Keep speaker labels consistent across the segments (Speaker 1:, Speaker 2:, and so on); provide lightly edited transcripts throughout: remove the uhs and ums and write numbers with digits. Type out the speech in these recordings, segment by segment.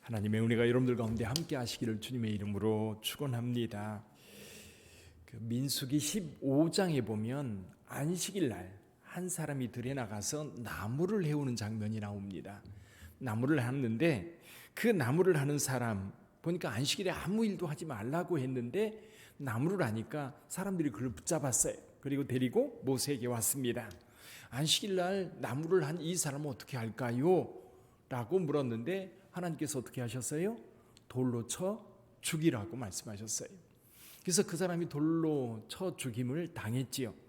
Speaker 1: 하나님의 은혜가 여러분들 가운데 함께 하시기를 주님의 이름으로 축원합니다. 민수기 15장에 보면 안식일 날 한 사람이 들에 나가서 나무를 해오는 장면이 나옵니다. 나무를 하는데 그 나무를 하는 사람 보니까 안식일에 아무 일도 하지 말라고 했는데 나무를 하니까 사람들이 그를 붙잡았어요. 그리고 데리고 모세에게 왔습니다. 안식일 날 나무를 한 이 사람은 어떻게 할까요? 라고 물었는데 하나님께서 어떻게 하셨어요? 돌로 쳐 죽이라고 말씀하셨어요. 그래서 그 사람이 돌로 쳐 죽임을 당했지요.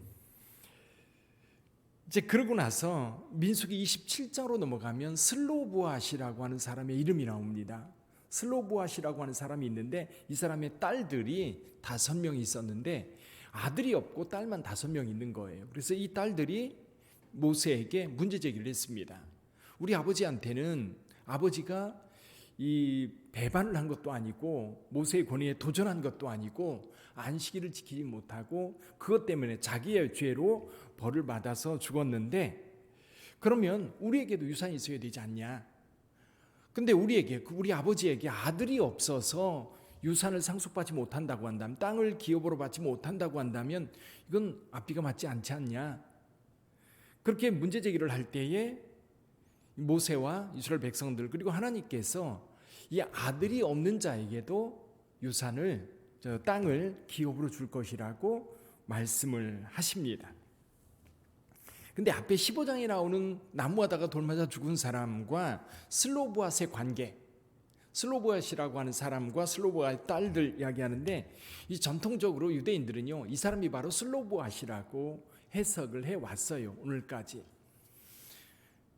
Speaker 1: 이제 그러고 나서 민수기 27장으로 넘어가면 슬로보앗이라고 하는 사람의 이름이 나옵니다. 슬로보앗이라고 하는 사람이 있는데 이 사람의 딸들이 5명이 있었는데 아들이 없고 딸만 5명 있는 거예요. 그래서 이 딸들이 모세에게 문제 제기를 했습니다. 우리 아버지한테는 아버지가 이 배반을 한 것도 아니고 모세의 권위에 도전한 것도 아니고 안식일을 지키지 못하고 그것 때문에 자기의 죄로 벌을 받아서 죽었는데 그러면 우리에게도 유산이 있어야 되지 않냐? 근데 우리 아버지에게 아들이 없어서 유산을 상속받지 못한다고 한다면, 땅을 기업으로 받지 못한다고 한다면 이건 앞뒤가 맞지 않지 않냐? 그렇게 문제 제기를 할 때에 모세와 이스라엘 백성들 그리고 하나님께서 이 아들이 없는 자에게도 유산을, 땅을 기업으로 줄 것이라고 말씀을 하십니다. 근데 앞에 15장에 나오는 나무하다가 돌 맞아 죽은 사람과 슬로보앗의 관계, 슬로보앗이라고 하는 사람과 슬로보앗의 딸들 이야기하는데, 이 전통적으로 유대인들은요 이 사람이 바로 슬로보앗이라고 해석을 해왔어요, 오늘까지.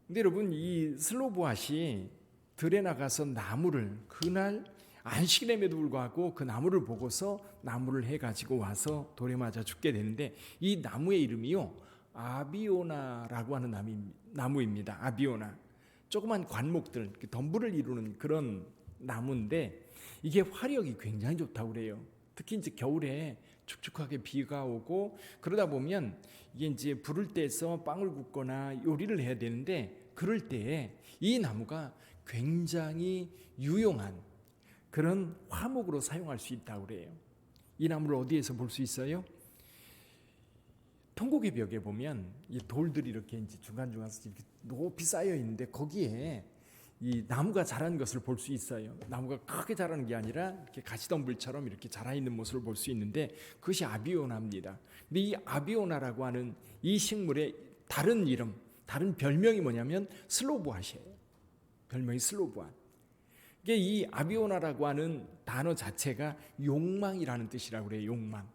Speaker 1: 근데 여러분, 이 슬로보앗이 들에 나가서 나무를, 그날 안식일임에도 불구하고 그 나무를 보고서 나무를 해가지고 와서 돌에 맞아 죽게 되는데, 이 나무의 이름이요 아비오나라고 하는 나무입니다. 아비오나. 조그만 관목들, 덤불을 이루는 그런 나무인데 이게 화력이 굉장히 좋다고 그래요. 특히 이제 겨울에 축축하게 비가 오고 그러다 보면 이게 이제 불을 떼서 빵을 굽거나 요리를 해야 되는데, 그럴 때에 이 나무가 굉장히 유용한 그런 화목으로 사용할 수 있다고 그래요. 이 나무를 어디에서 볼 수 있어요? 통곡의 벽에 보면 이 돌들이 이렇게 이제 중간중간 이렇게 높이 쌓여 있는데 거기에 이 나무가 자라는 것을 볼 수 있어요. 나무가 크게 자라는 게 아니라 이렇게 가시덤불처럼 이렇게 자라 있는 모습을 볼 수 있는데 그것이 아비오나입니다. 근데 이 아비오나라고 하는 이 식물의 다른 이름, 다른 별명이 뭐냐면 슬로보앗이에요. 별명이 슬로보앗. 이게 이 아비오나라고 하는 단어 자체가 욕망이라는 뜻이라고 그래요. 욕망.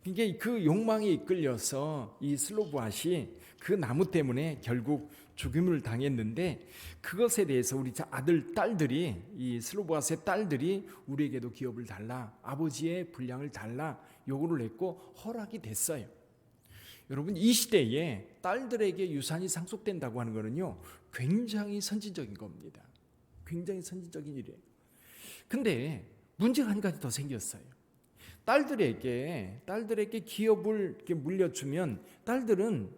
Speaker 1: 이게 그 욕망에 이끌려서 이 슬로보앗이 그 나무 때문에 결국 죽임을 당했는데, 그것에 대해서 우리 아들, 딸들이, 이 슬로보앗의 딸들이 우리에게도 기업을 달라, 아버지의 분량을 달라 요구를 했고 허락이 됐어요. 여러분, 이 시대에 딸들에게 유산이 상속된다고 하는 거는요 굉장히 선진적인 겁니다. 굉장히 선진적인 일이에요. 근데 문제가 한 가지 더 생겼어요. 딸들에게 기업을 이렇게 물려주면 딸들은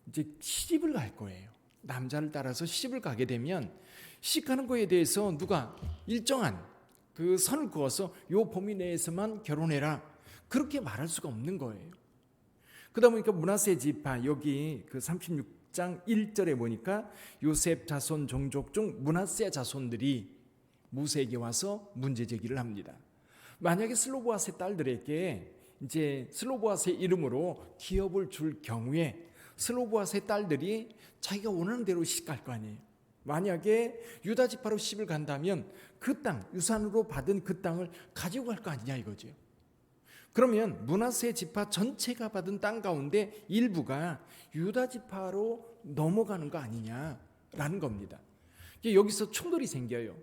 Speaker 1: 이제 시집을 갈 거예요. 남자를 따라서 시집을 가게 되면 시집가는 거에 대해서 누가 일정한 그 선을 그어서 요 범위 내에서만 결혼해라, 그렇게 말할 수가 없는 거예요. 그러다 보니까 므낫세 지파, 여기 그 36장 1절에 보니까 요셉 자손 종족 중 므낫세 자손들이 모세에게 와서 문제 제기를 합니다. 만약에 슬로보앗의 딸들에게 이제 슬로보앗의 이름으로 기업을 줄 경우에 슬로보앗의 딸들이 자기가 원하는 대로 시집갈 거 아니에요. 만약에 유다 지파로 시집을 간다면 그 땅, 유산으로 받은 그 땅을 가지고 갈 거 아니냐 이거죠. 그러면 므낫세 지파 전체가 받은 땅 가운데 일부가 유다 지파로 넘어가는 거 아니냐라는 겁니다. 여기서 충돌이 생겨요.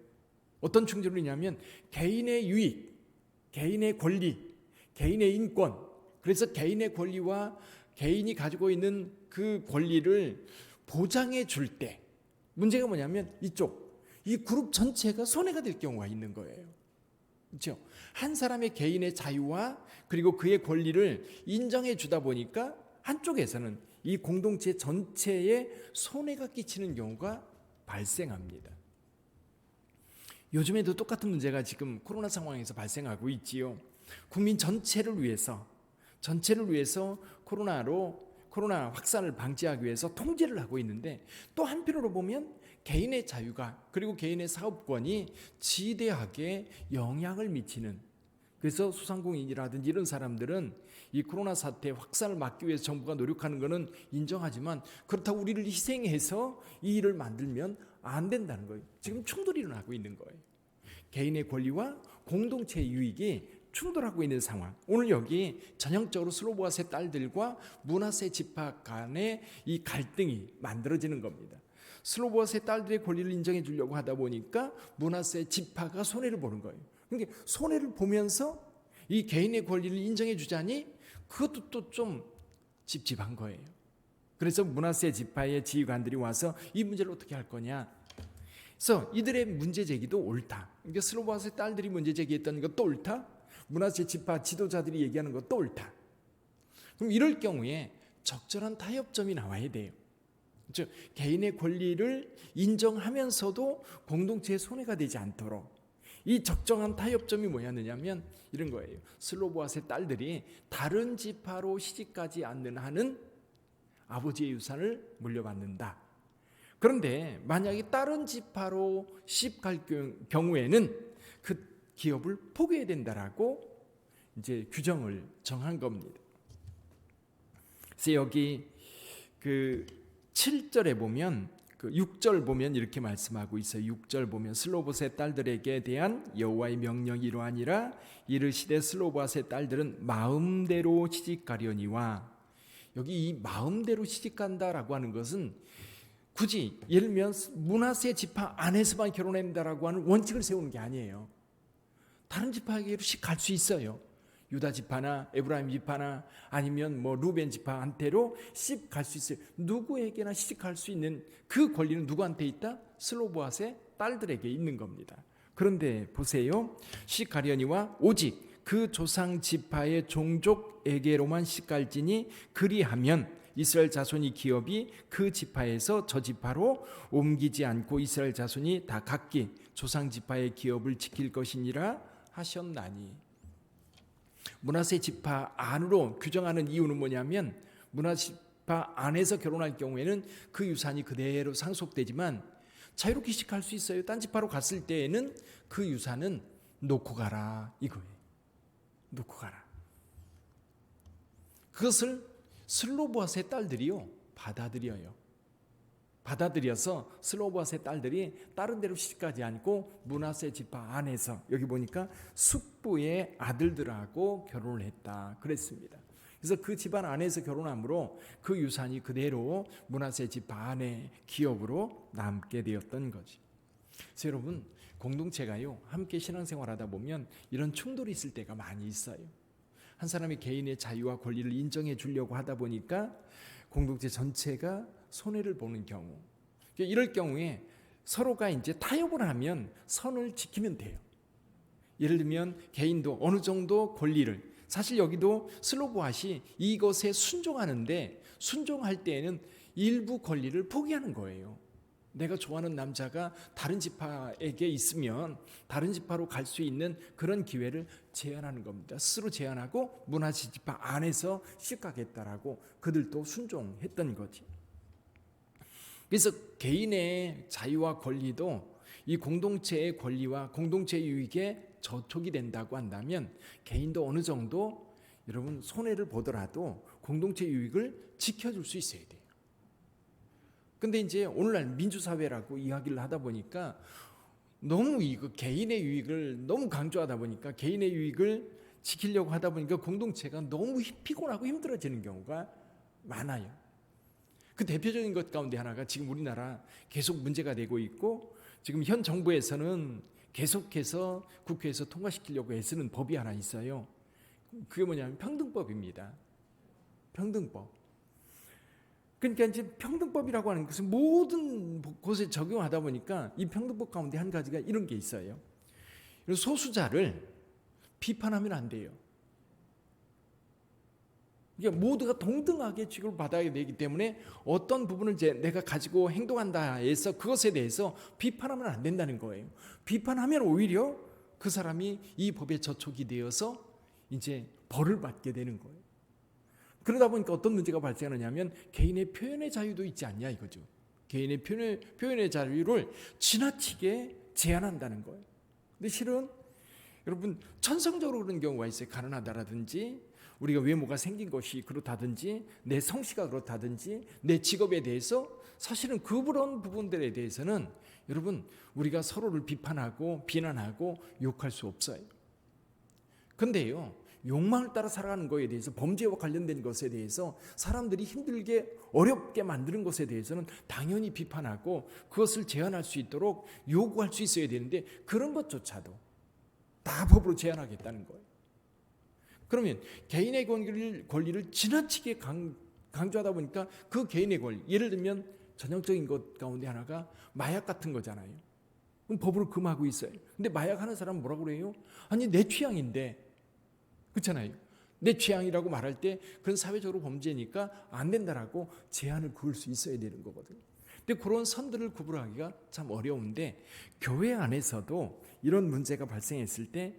Speaker 1: 어떤 충돌이냐면 개인의 유익, 개인의 권리, 개인의 인권, 그래서 개인의 권리와 개인이 가지고 있는 그 권리를 보장해 줄 때 문제가 뭐냐면 이 그룹 전체가 손해가 될 경우가 있는 거예요. 그렇죠? 한 사람의 개인의 자유와 그리고 그의 권리를 인정해 주다 보니까 한쪽에서는 이 공동체 전체에 손해가 끼치는 경우가 발생합니다. 요즘에도 똑같은 문제가 지금 코로나 상황에서 발생하고 있지요. 국민 전체를 위해서 코로나 확산을 방지하기 위해서 통제를 하고 있는데, 또 한편으로 보면 개인의 자유가 그리고 개인의 사업권이 지대하게 영향을 미치는, 그래서 소상공인이라든지 이런 사람들은 이 코로나 사태 확산을 막기 위해서 정부가 노력하는 것은 인정하지만, 그렇다고 우리를 희생해서 이 일을 만들면 안 된다는 거예요. 지금 충돌이 일어나고 있는 거예요. 개인의 권리와 공동체의 유익이 충돌하고 있는 상황. 오늘 여기 전형적으로 슬로보아스의 딸들과 므낫세 지파 간의 이 갈등이 만들어지는 겁니다. 슬로보아스의 딸들의 권리를 인정해 주려고 하다 보니까 므낫세 지파가 손해를 보는 거예요. 그러니까 손해를 보면서 이 개인의 권리를 인정해 주자니 그것도 또 좀 찝찝한 거예요. 그래서 므낫세 지파의 지휘관들이 와서 이 문제를 어떻게 할 거냐. 그래서 이들의 문제 제기도 옳다. 그러니까 슬로보아스의 딸들이 문제 제기했던 것도 옳다. 므낫세 지파 지도자들이 얘기하는 것도 옳다. 그럼 이럴 경우에 적절한 타협점이 나와야 돼요. 즉 개인의 권리를 인정하면서도 공동체의 손해가 되지 않도록 이 적정한 타협점이 뭐였느냐면 이런 거예요. 슬로보아스의 딸들이 다른 지파로 시집가지 않는 한은 아버지의 유산을 물려받는다. 그런데 만약에 다른 지파로 시집갈 경우에는 그 기업을 포기해야 된다라고 이제 규정을 정한 겁니다. 그래서 여기 그 7절에 보면, 그 6절 보면 이렇게 말씀하고 있어요. 6절 보면 슬로보아스의 딸들에게 대한 여호와의 명령이 이러하니라. 이르시되 슬로보아스의 딸들은 마음대로 시집가려니와. 여기 이 마음대로 시집간다라고 하는 것은 굳이 예를 들면 므낫세 지파 안에서만 결혼한다라고 하는 원칙을 세우는 게 아니에요. 다른 지파에게로 갈 수 있어요. 유다 지파나 에브라임 지파나 아니면 뭐 루벤 지파한테로 시집 갈 수 있어요. 누구에게나 시집 갈 수 있는 그 권리는 누구한테 있다? 슬로보아스의 딸들에게 있는 겁니다. 그런데 보세요. 시집 가려니와 오직 그 조상 지파의 종족에게로만 시집 갈지니 그리하면 이스라엘 자손이 기업이 그 지파에서 저 지파로 옮기지 않고 이스라엘 자손이 다 각기 조상 지파의 기업을 지킬 것이니라 하셨나니. 므낫세 지파 안으로 규정하는 이유는 뭐냐면, 므낫세 지파 안에서 결혼할 경우에는 그 유산이 그대로 상속되지만 자유롭게 시집갈 수 있어요. 딴 지파로 갔을 때에는 그 유산은 놓고 가라 이거예요. 놓고 가라. 그것을 슬로보아스의 딸들이요 받아들여요. 받아들여서 슬로보아스의 딸들이 다른 데로 시집가지 않고 므낫세 지파 안에서, 여기 보니까 숙부의 아들들하고 결혼을 했다 그랬습니다. 그래서 그 집안 안에서 결혼함으로 그 유산이 그대로 므낫세 지파 안의 기업으로 남게 되었던 거지. 그래서 여러분, 공동체가요 함께 신앙생활하다 보면 이런 충돌이 있을 때가 많이 있어요. 한 사람이 개인의 자유와 권리를 인정해 주려고 하다 보니까 공동체 전체가 손해를 보는 경우, 이럴 경우에 서로가 이제 타협을 하면 선을 지키면 돼요. 예를 들면 개인도 어느 정도 권리를, 사실 여기도 슬로보아시 이것에 순종하는데, 순종할 때에는 일부 권리를 포기하는 거예요. 내가 좋아하는 남자가 다른 지파에게 있으면 다른 지파로 갈 수 있는 그런 기회를 제한하는 겁니다. 스스로 제한하고 므낫세 지파 안에서 시집가겠다라고 그들도 순종했던 거지. 그래서 개인의 자유와 권리도 이 공동체의 권리와 공동체의 유익에 저촉이 된다고 한다면 개인도 어느 정도 여러분 손해를 보더라도 공동체 유익을 지켜줄 수 있어야 돼요. 근데 이제 오늘날 민주사회라고 이야기를 하다 보니까 너무 이거 개인의 유익을 너무 강조하다 보니까, 개인의 유익을 지키려고 하다 보니까 공동체가 너무 피곤하고 힘들어지는 경우가 많아요. 그 대표적인 것 가운데 하나가 지금 우리나라 계속 문제가 되고 있고, 지금 현 정부에서는 계속해서 국회에서 통과시키려고 애쓰는 법이 하나 있어요. 그게 뭐냐면 평등법입니다. 평등법. 그러니까 이제 평등법이라고 하는 것은 모든 곳에 적용하다 보니까 이 평등법 가운데 한 가지가 이런 게 있어요. 소수자를 비판하면 안 돼요. 그러니까 모두가 동등하게 취급을 받아야 되기 때문에 어떤 부분을 이제 내가 가지고 행동한다 해서 그것에 대해서 비판하면 안 된다는 거예요. 비판하면 오히려 그 사람이 이 법에 저촉이 되어서 이제 벌을 받게 되는 거예요. 그러다 보니까 어떤 문제가 발생하느냐면 개인의 표현의 자유도 있지 않냐 이거죠. 개인의 표현의 자유를 지나치게 제한한다는 거예요. 근데 실은 여러분 천성적으로 그런 경우가 있어요. 가난하다라든지 우리가 외모가 생긴 것이 그렇다든지 내 성씨가 그렇다든지 내 직업에 대해서 사실은 그런 부분들에 대해서는 여러분 우리가 서로를 비판하고 비난하고 욕할 수 없어요. 근데요 욕망을 따라 살아가는 것에 대해서 범죄와 관련된 것에 대해서 사람들이 힘들게 어렵게 만드는 것에 대해서는 당연히 비판하고 그것을 제한할 수 있도록 요구할 수 있어야 되는데 그런 것조차도 다 법으로 제한하겠다는 거예요. 그러면 개인의 권리를 지나치게 강조하다 보니까 그 개인의 권리, 예를 들면 전형적인 것 가운데 하나가 마약 같은 거잖아요. 그럼 법으로 금하고 있어요. 근데 마약 하는 사람은 뭐라고 그래요? 아니 내 취향인데, 그렇잖아요. 내 취향이라고 말할 때 그건 사회적으로 범죄니까 안 된다라고 제한을 그을 수 있어야 되는 거거든요. 근데 그런 선들을 구분하기가 참 어려운데 교회 안에서도 이런 문제가 발생했을 때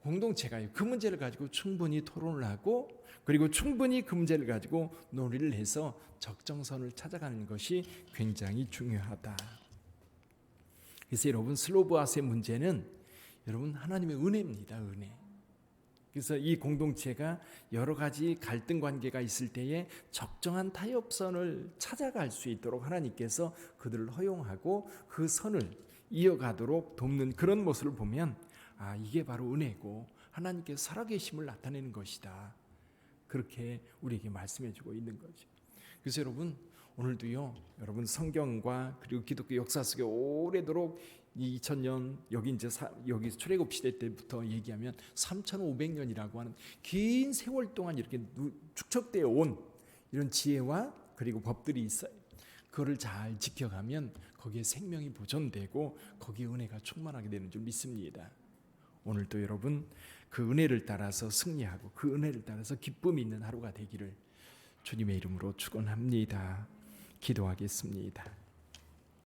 Speaker 1: 공동체가 그 문제를 가지고 충분히 토론을 하고 그리고 충분히 그 문제를 가지고 논의를 해서 적정선을 찾아가는 것이 굉장히 중요하다. 그래서 여러분 슬로브아스의 문제는 여러분 하나님의 은혜입니다. 은혜. 그래서 이 공동체가 여러 가지 갈등 관계가 있을 때에 적정한 타협선을 찾아갈 수 있도록 하나님께서 그들을 허용하고 그 선을 이어가도록 돕는 그런 모습을 보면 아 이게 바로 은혜고 하나님께서 살아계심을 나타내는 것이다. 그렇게 우리에게 말씀해주고 있는 거죠. 그래서 여러분 오늘도요 여러분 성경과 그리고 기독교 역사 속에 오래도록 이 2000년 여기 출애굽 시대 때부터 얘기하면 3500년이라고 하는 긴 세월 동안 이렇게 축적되어 온 이런 지혜와 그리고 법들이 있어요. 그거를 잘 지켜가면 거기에 생명이 보존되고 거기에 은혜가 충만하게 되는 줄 믿습니다. 오늘도 여러분 그 은혜를 따라서 승리하고 그 은혜를 따라서 기쁨이 있는 하루가 되기를 주님의 이름으로 축원합니다. 기도하겠습니다.